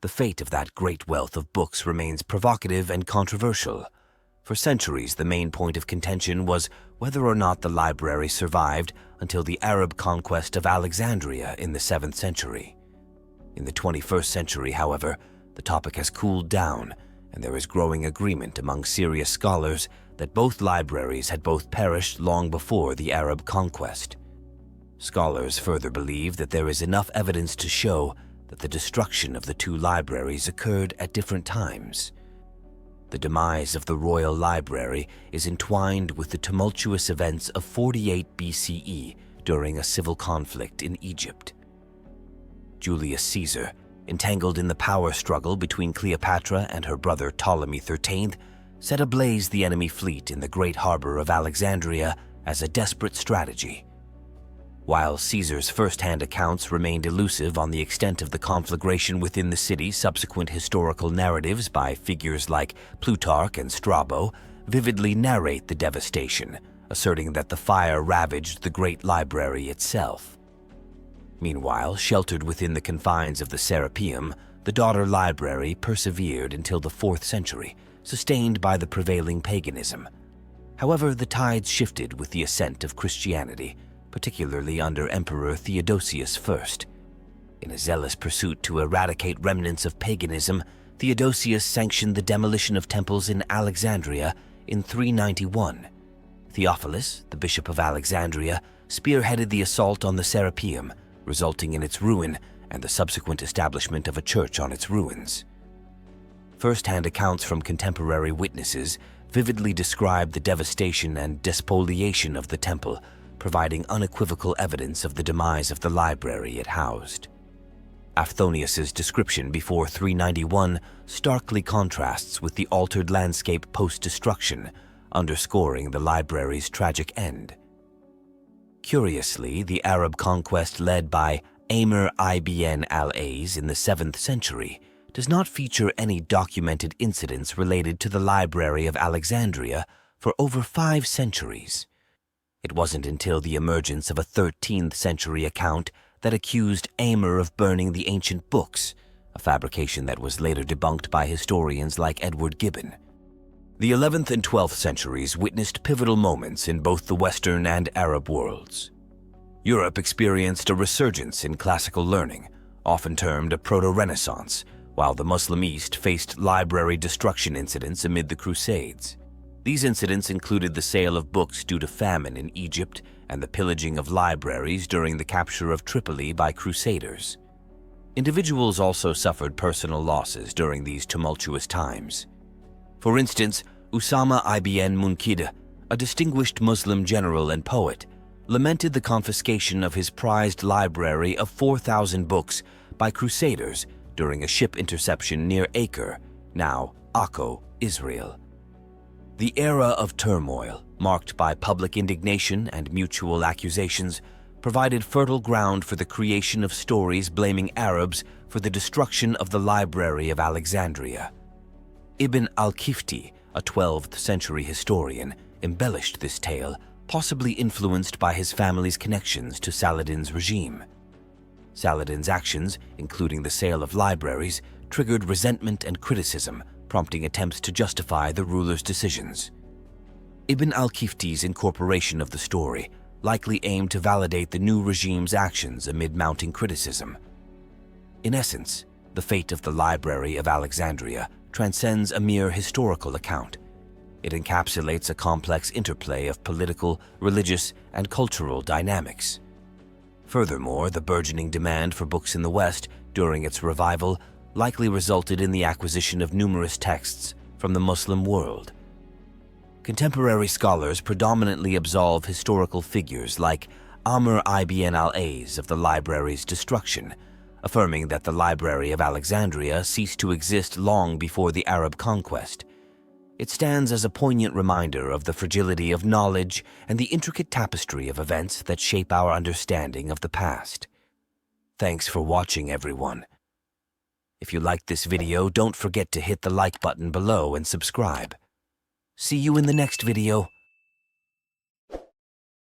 the fate of that great wealth of books remains provocative and controversial. For centuries, the main point of contention was whether or not the library survived until the Arab conquest of Alexandria in the 7th century. In the 21st century, however, the topic has cooled down, and there is growing agreement among serious scholars that both libraries had both perished long before the Arab conquest. Scholars further believe that there is enough evidence to show that the destruction of the two libraries occurred at different times. The demise of the Royal Library is entwined with the tumultuous events of 48 BCE during a civil conflict in Egypt. Julius Caesar, entangled in the power struggle between Cleopatra and her brother Ptolemy XIII, set ablaze the enemy fleet in the great harbor of Alexandria as a desperate strategy. While Caesar's first-hand accounts remained elusive on the extent of the conflagration within the city, subsequent historical narratives by figures like Plutarch and Strabo vividly narrate the devastation, asserting that the fire ravaged the great library itself. Meanwhile, sheltered within the confines of the Serapeum, the daughter library persevered until the 4th century, sustained by the prevailing paganism. However, the tides shifted with the ascent of Christianity, particularly under Emperor Theodosius I. In a zealous pursuit to eradicate remnants of paganism, Theodosius sanctioned the demolition of temples in Alexandria in 391. Theophilus, the Bishop of Alexandria, spearheaded the assault on the Serapeum, resulting in its ruin and the subsequent establishment of a church on its ruins. First-hand accounts from contemporary witnesses vividly describe the devastation and despoliation of the temple, providing unequivocal evidence of the demise of the library it housed. Aphthonius's description before 391 starkly contrasts with the altered landscape post-destruction, underscoring the library's tragic end. Curiously, the Arab conquest led by Emir ibn al-Aziz in the 7th century does not feature any documented incidents related to the Library of Alexandria for over 5 centuries. It wasn't until the emergence of a 13th century account that accused Emir of burning the ancient books, a fabrication that was later debunked by historians like Edward Gibbon. The 11th and 12th centuries witnessed pivotal moments in both the Western and Arab worlds. Europe experienced a resurgence in classical learning, often termed a proto-Renaissance, while the Muslim East faced library destruction incidents amid the Crusades. These incidents included the sale of books due to famine in Egypt and the pillaging of libraries during the capture of Tripoli by Crusaders. Individuals also suffered personal losses during these tumultuous times. For instance, Usama ibn Munkid, a distinguished Muslim general and poet, lamented the confiscation of his prized library of 4,000 books by Crusaders during a ship interception near Acre, now Akko, Israel. The era of turmoil, marked by public indignation and mutual accusations, provided fertile ground for the creation of stories blaming Arabs for the destruction of the Library of Alexandria. Ibn al-Kifti, a 12th century historian, embellished this tale, possibly influenced by his family's connections to Saladin's regime. Saladin's actions, including the sale of libraries, triggered resentment and criticism, prompting attempts to justify the ruler's decisions. Ibn al-Kifti's incorporation of the story likely aimed to validate the new regime's actions amid mounting criticism. In essence, the fate of the Library of Alexandria transcends a mere historical account. It encapsulates a complex interplay of political, religious, and cultural dynamics. Furthermore, the burgeoning demand for books in the West during its revival likely resulted in the acquisition of numerous texts from the Muslim world. Contemporary scholars predominantly absolve historical figures like Amr ibn al-Aziz of the library's destruction, affirming that the Library of Alexandria ceased to exist long before the Arab conquest. It stands as a poignant reminder of the fragility of knowledge and the intricate tapestry of events that shape our understanding of the past. Thanks for watching, everyone. If you liked this video, don't forget to hit the like button below and subscribe. See you in the next video.